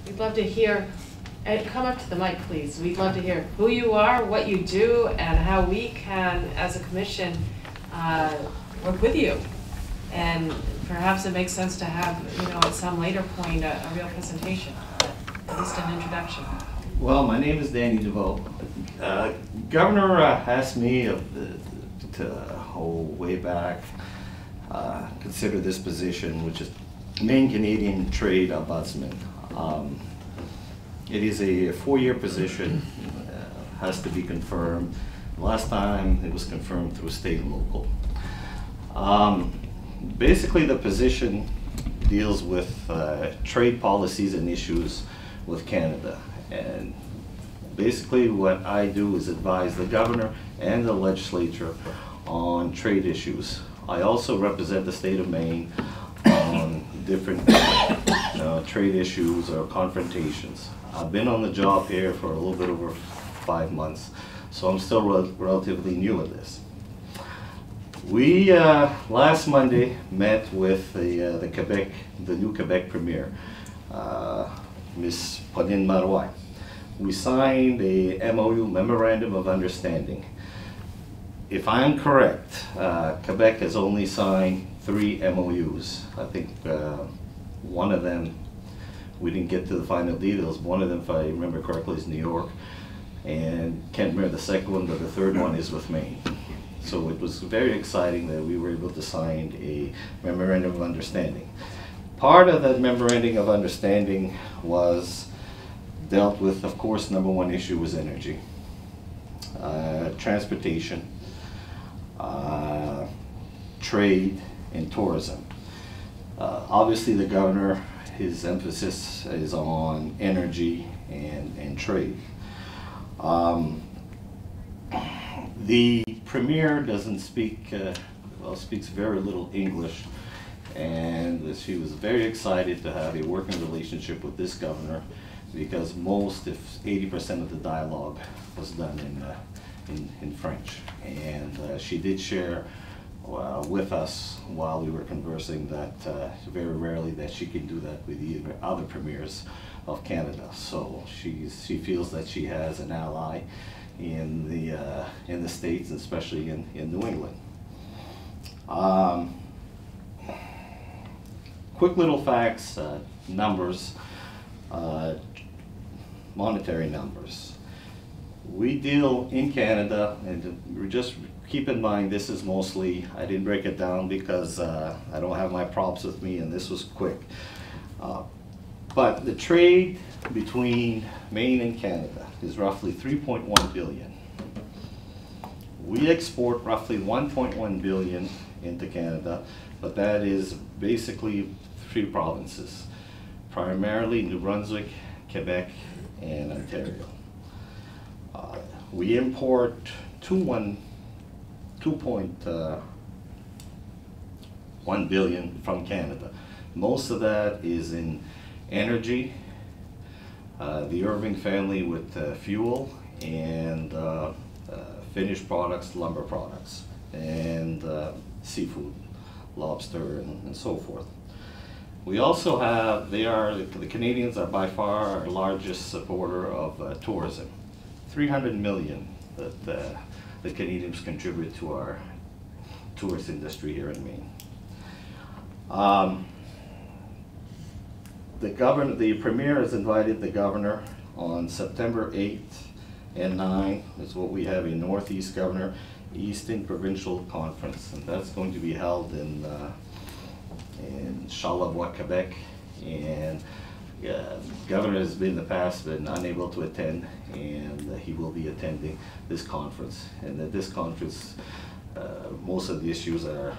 We'd love to hear, and come up to the mic, please. We'd love to hear who you are, what you do, and how we can, as a commission, work with you. And perhaps it makes sense to have, at some later point, a real presentation, at least an introduction. Well, my name is Daniel Deveau. Governor asked me to way back consider this position, which is Maine Canadian Trade Ombudsman. It is a 4-year position, has to be confirmed. Last time it was confirmed through state and local. Basically the position deals with trade policies and issues with Canada. And basically what I do is advise the governor and the legislature on trade issues. I also represent the state of Maine on different trade issues or confrontations. I've been on the job here for a little bit over 5 months, so I'm still relatively new at this. We last Monday met with the new Quebec Premier, Ms. Pauline Marois. We signed a MOU, Memorandum of Understanding. If I'm correct, Quebec has only signed 3 MOUs. I think one of them, we didn't get to the final details. One of them, if I remember correctly, is New York. And can't remember the second one, but the third one is with Maine. So it was very exciting that we were able to sign a Memorandum of Understanding. Part of that Memorandum of Understanding was dealt with, of course, #1 issue was energy, transportation, trade, and tourism. Obviously the governor, his emphasis is on energy and trade. The Premier doesn't speak, speaks very little English, and she was very excited to have a working relationship with this governor because most, if 80% of the dialogue was done in French. And she did share with us while we were conversing that very rarely that she can do that with either other premiers of Canada. So she feels that she has an ally in the States, especially in New England. Quick little facts, numbers, monetary numbers. We deal in Canada, and just keep in mind this is mostly, I didn't break it down because I don't have my props with me and this was quick. But the trade between Maine and Canada is roughly 3.1 billion. We export roughly 1.1 billion into Canada, but that is basically 3 provinces, primarily New Brunswick, Quebec, and Ontario. We import 2.1 billion from Canada. Most of that is in energy, the Irving family with fuel, and finished products, lumber products, and seafood, lobster, and so forth. We also have, the Canadians are by far our largest supporter of tourism. 300 million that the Canadians contribute to our tourist industry here in Maine. The Premier has invited the governor on September 8th and 9th. Is what we have a Northeast Governor Eastern Provincial Conference, and that's going to be held in Charlevoix, Quebec. And the governor has been in the past been unable to attend, and he will be attending this conference. And at this conference, most of the issues are,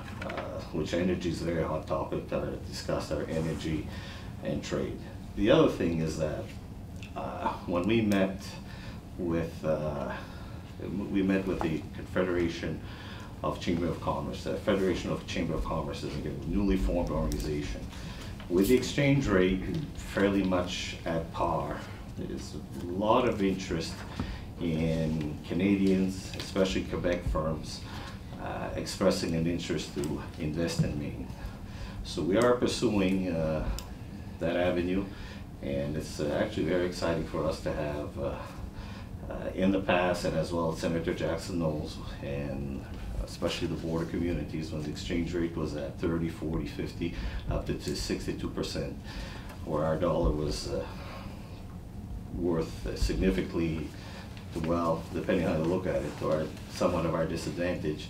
which energy is a very hot topic, that are discussed are energy and trade. The other thing is that when we met with the Confederation of Chamber of Commerce, the Federation of Chamber of Commerce is a newly formed organization. With the exchange rate fairly much at par, there's a lot of interest in Canadians, especially Quebec firms, expressing an interest to invest in Maine. So we are pursuing that avenue, And it's actually very exciting for us to have in the past, and as well as Senator Jackson knows, and especially the border communities, when the exchange rate was at 30, 40, 50, up to 62%, where our dollar was worth significantly, well, depending on how you look at it, or somewhat of our disadvantage,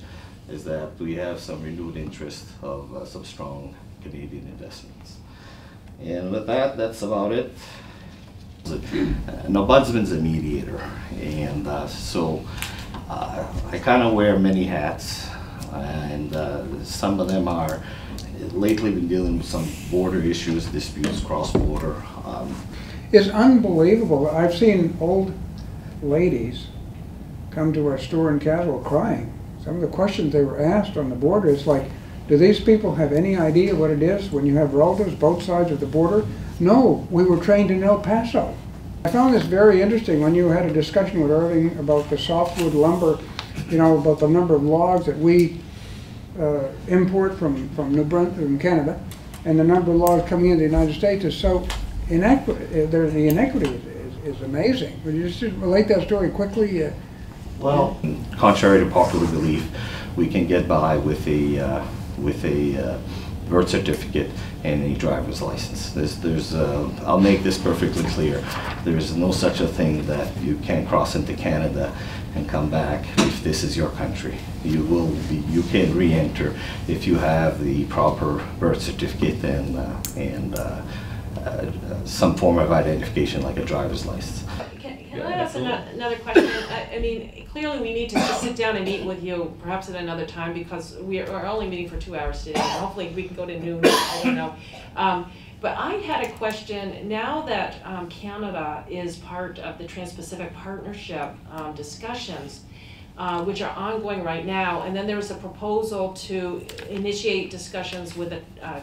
is that we have some renewed interest of some strong Canadian investments. And with that, that's about it. An ombudsman's a mediator, and so I kind of wear many hats, and some of them are lately been dealing with some border issues, disputes cross-border. It's unbelievable. I've seen old ladies come to our store in Caswell crying. Some of the questions they were asked on the border is like, do these people have any idea what it is when you have relatives both sides of the border? No, we were trained in El Paso. I found this very interesting when you had a discussion with Irving about the softwood lumber, you know, about the number of logs that we import from New Brunswick, from Canada, and the number of logs coming into the United States is so inequity. The inequity is amazing. Would you just relate that story quickly? Well, contrary to popular belief, we can get by with a birth certificate and a driver's license. I'll make this perfectly clear. There's no such a thing that you can't cross into Canada and come back if this is your country. You can re-enter if you have the proper birth certificate and some form of identification like a driver's license. Can I ask another question? I mean, clearly we need to sit down and meet with you perhaps at another time, because we are only meeting for 2 hours today. Hopefully we can go to noon, I don't know. But I had a question. Now that Canada is part of the Trans-Pacific Partnership discussions, which are ongoing right now, and then there was a proposal to initiate discussions with a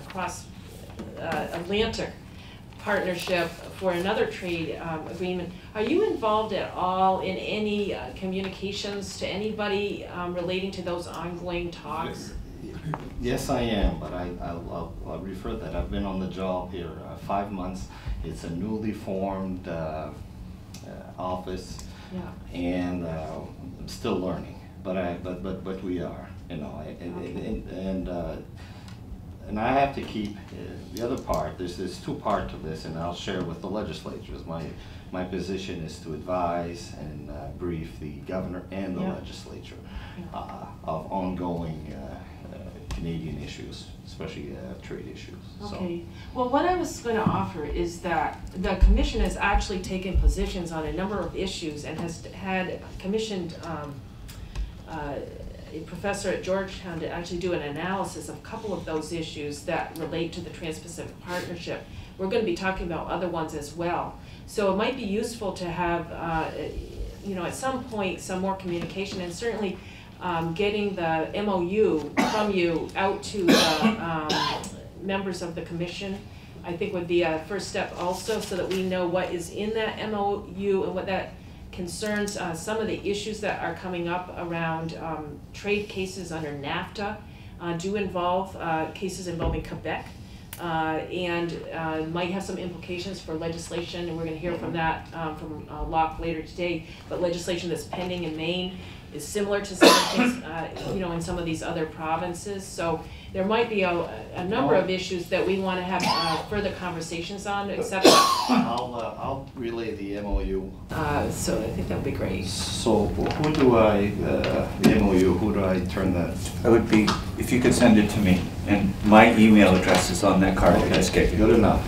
cross-Atlantic partnership for another trade agreement. Are you involved at all in any communications to anybody relating to those ongoing talks? Yes, I am, but I'll refer that. I've been on the job here 5 months. It's a newly formed office, yeah. And I'm still learning. But we are, you know, and I have to keep the other part. There's two parts to this, and I'll share with the legislatures. My position is to advise and brief the governor and the yeah. legislature of ongoing Canadian issues, especially trade issues. Okay. So. Well, what I was going to offer is that the commission has actually taken positions on a number of issues and has had commissioned a professor at Georgetown to actually do an analysis of a couple of those issues that relate to the Trans-Pacific Partnership. We're going to be talking about other ones as well. So it might be useful to have, you know, at some point, some more communication, and certainly getting the MOU from you out to the members of the commission, I think would be a first step also, so that we know what is in that MOU and what that concerns. Some of the issues that are coming up around trade cases under NAFTA do involve cases involving Quebec, and might have some implications for legislation, and we're going to hear from that from Locke later today. But legislation that's pending in Maine is similar to some of things, you know, in some of these other provinces. So there might be a number of issues that we want to have further conversations on, except I'll relay the MOU. So I think that would be great. So who do I, the MOU, who do I turn that? That would be, if you could send it to me, and my email address is on that card. Okay, I just gave you. Good enough.